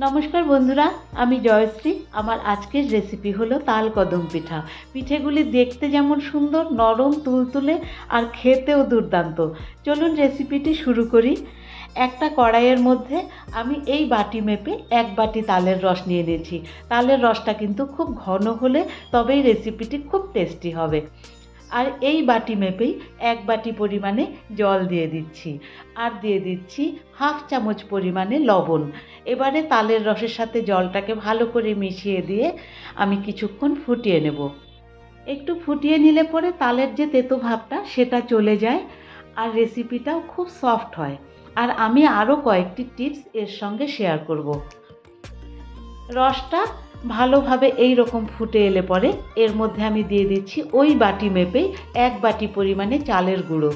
নমস্কার বন্ধুরা, আমি জয়শ্রী। আমার আজকের রেসিপি হলো তাল কদম পিঠা। পিঠেগুলি দেখতে যেমন সুন্দর, নরম তুলতুলে আর খেতেও দুর্দান্ত। চলুন রেসিপিটি শুরু করি। একটা কড়াইয়ের মধ্যে আমি এই বাটি মেপে 1 বাটি তালের রস নিয়ে নিয়েছি। তালের রসটা কিন্তু খুব ঘন হলে তবেই রেসিপিটি খুব টেস্টি হবে। আর এই বাটি মেপেই 1 বাটি পরিমাণে জল দিয়ে দিচ্ছি, আর দিয়ে দিচ্ছি 1/2 চামচ পরিমাণে লবণ। এবারে তালের রসের সাথে জলটাকে ভালো করে মিশিয়ে দিয়ে আমি কিছুক্ষণ ফুটিয়ে নেব। একটু ফুটিয়ে নিলে পরে তালের যে তেতো ভাবটা সেটা চলে যায়, আর রেসিপিটাও খুব সফট হয়। আর আমি আরও কয়েকটি টিপস এর সঙ্গে শেয়ার করব। রসটা ভালোভাবে এই রকম ফুটে এলে পরে এর মধ্যে আমি দিয়ে দিচ্ছি ওই বাটি মেপেই 1 বাটি পরিমাণে চালের গুঁড়ো।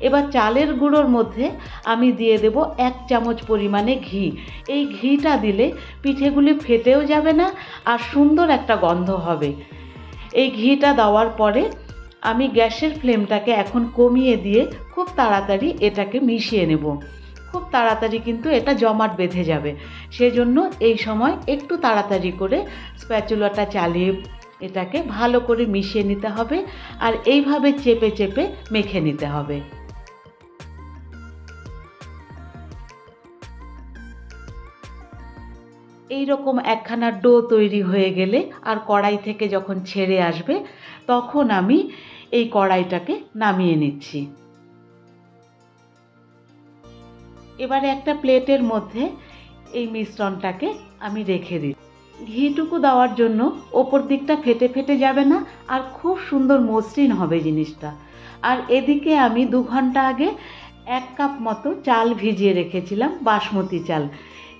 এবার চালের গুঁড়োর মধ্যে আমি দিয়ে দেব 1 চামচ পরিমাণে ঘি। এই ঘিটা দিলে পিঠেগুলি ফেটেও যাবে না আর সুন্দর একটা গন্ধ হবে। এই ঘিটা দেওয়ার পরে আমি গ্যাসের ফ্লেমটাকে এখন কমিয়ে দিয়ে খুব তাড়াতাড়ি এটাকে মিশিয়ে নেব। খুব তাড়াতাড়ি কিন্তু এটা জমাট বেঁধে যাবে, সেজন্য এই সময় একটু তাড়াতাড়ি করে স্প্যাচুলাটা চালিয়ে এটাকে ভালো করে মিশিয়ে নিতে হবে, আর এইভাবে চেপে চেপে মেখে নিতে হবে। এই রকম একখানা ডো তৈরি হয়ে গেলে আর কড়াই থেকে যখন ছেড়ে আসবে তখন আমি এই কড়াইটাকে নামিয়ে নিচ্ছি। এবারে একটা প্লেটের মধ্যে এই মিশ্রণটাকে আমি রেখে দিই। ঘিটুকু দেওয়ার জন্য ওপর দিকটা ফেটে ফেটে যাবে না, আর খুব সুন্দর মসৃণ হবে জিনিসটা। আর এদিকে আমি 2 ঘন্টা আগে 1 কাপ মতো চাল ভিজিয়ে রেখেছিলাম, বাসমতি চাল।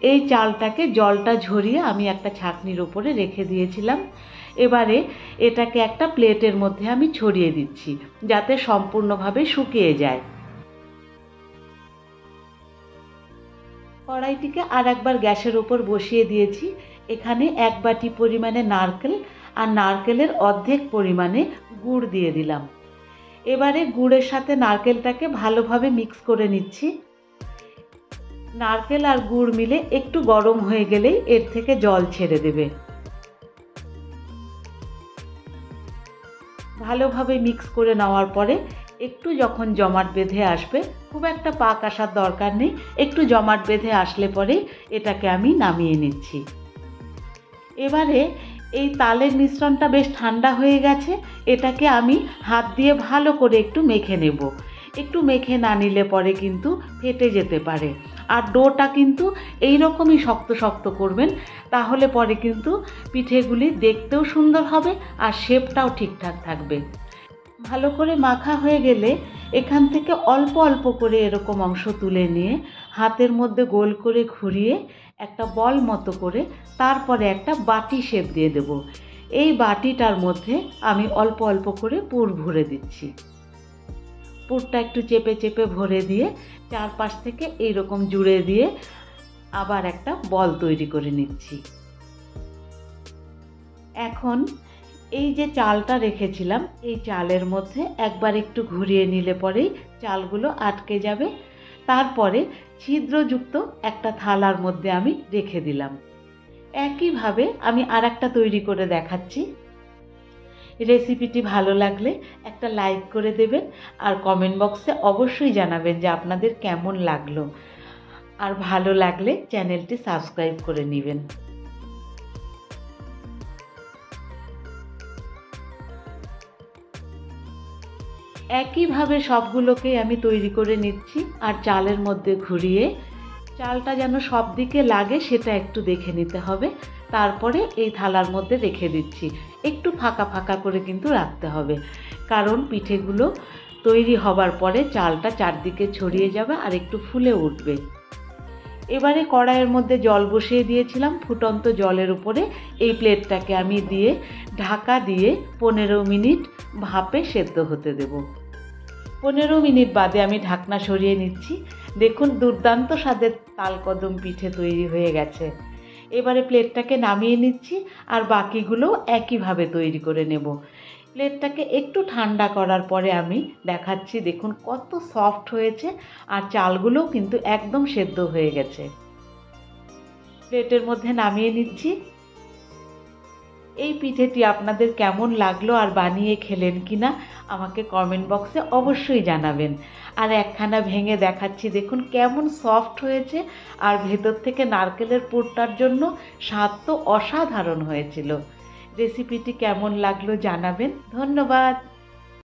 এই চালটাকে জলটা ঝরিয়ে আমি একটা ছাঁকনির উপরে রেখে দিয়েছিলাম। এবারে এটাকে একটা প্লেটের মধ্যে আমি ছড়িয়ে দিচ্ছি যাতে সম্পূর্ণভাবে শুকিয়ে যায়। কড়াইটিকে আর একবার গ্যাসের উপর বসিয়ে দিয়েছি। এখানে 1 বাটি পরিমাণে নারকেল আর নারকেলের অর্ধেক পরিমাণে গুড় দিয়ে দিলাম। এবারে গুড়ের সাথে নারকেলটাকে ভালোভাবে মিক্স করে নিচ্ছি। নারকেল আর গুড় মিলে একটু গরম হয়ে গেলেই এর থেকে জল ছেড়ে দেবে। ভালোভাবে মিক্স করে নেওয়ার পরে একটু যখন জমাট বেঁধে আসবে, খুব একটা পাক আসার দরকার নেই, একটু জমাট বেঁধে আসলে পরে এটাকে আমি নামিয়ে নিচ্ছি। এবারে এই তালের মিশ্রণটা বেশ ঠান্ডা হয়ে গেছে, এটাকে আমি হাত দিয়ে ভালো করে একটু মেখে নেব। একটু মেখে না নিলে পরে কিন্তু ফেটে যেতে পারে। আর ডোটা কিন্তু এই রকমই শক্ত শক্ত করবেন, তাহলে পরে কিন্তু পিঠেগুলি দেখতেও সুন্দর হবে আর শেপটাও ঠিকঠাক থাকবে। ভালো করে মাখা হয়ে গেলে এখান থেকে অল্প অল্প করে এরকম অংশ তুলে নিয়ে হাতের মধ্যে গোল করে ঘুরিয়ে একটা বল মতো করে তারপরে একটা বাটি শেপ দিয়ে দেব। এই বাটিটার মধ্যে আমি অল্প অল্প করে পুর ভরে দিচ্ছি। পুরটা একটু চেপে চেপে ভরে দিয়ে চারপাশ থেকে এইরকম জুড়ে দিয়ে আবার একটা বল তৈরি করে নিচ্ছি। এখন এই যে চালটা রেখেছিলাম, এই চালের মধ্যে একবার একটু ঘুরিয়ে নিলে পরেই চালগুলো আটকে যাবে। তারপরে ছিদ্রযুক্ত একটা থালার মধ্যে আমি রেখে দিলাম। একইভাবে আমি আরেকটা তৈরি করে দেখাচ্ছি। রেসিপিটি ভালো লাগলে একটা লাইক করে দেবেন, আর কমেন্ট বক্সে অবশ্যই জানাবেন যে আপনাদের কেমন লাগলো। আর ভালো লাগলে চ্যানেলটি সাবস্ক্রাইব করে নেবেন। একইভাবে সবগুলোকেই আমি তৈরি করে নিচ্ছি, আর চালের মধ্যে ঘুরিয়ে চালটা যেন সব দিকে লাগে সেটা একটু দেখে নিতে হবে। তারপরে এই থালার মধ্যে রেখে দিচ্ছি। একটু ফাঁকা ফাঁকা করে কিন্তু রাখতে হবে, কারণ পিঠেগুলো তৈরি হবার পরে চালটা চারদিকে ছড়িয়ে যাবে আর একটু ফুলে উঠবে। এবারে কড়াইয়ের মধ্যে জল বসিয়ে দিয়েছিলাম। ফুটন্ত জলের উপরে এই প্লেটটাকে আমি দিয়ে ঢাকা দিয়ে 15 মিনিট ভাপে সেদ্ধ হতে দেব। 15 মিনিট বাদে আমি ঢাকনা সরিয়ে নিচ্ছি। দেখুন দুর্দান্ত স্বাদের তালকদম পিঠে তৈরি হয়ে গেছে। এবারে প্লেটটাকে নামিয়ে নিচ্ছি, আর বাকিগুলো একইভাবে তৈরি করে নেব। প্লেটটাকে একটু ঠান্ডা করার পরে আমি দেখাচ্ছি, দেখুন কত সফট হয়েছে, আর চালগুলোও কিন্তু একদম সেদ্ধ হয়ে গেছে। প্লেটের মধ্যে নামিয়ে নিচ্ছি। এই পিঠেটি আপনাদের কেমন লাগলো আর বানিয়ে খেলেন কিনা আমাকে কমেন্ট বক্সে অবশ্যই জানাবেন। আর একখানা ভেঙে দেখাচ্ছি, দেখুন কেমন সফট হয়েছে, আর ভেতর থেকে নারকেলের পুরটার জন্য স্বাদ তো অসাধারণ হয়েছিল। রেসিপিটি কেমন লাগলো জানাবেন। ধন্যবাদ।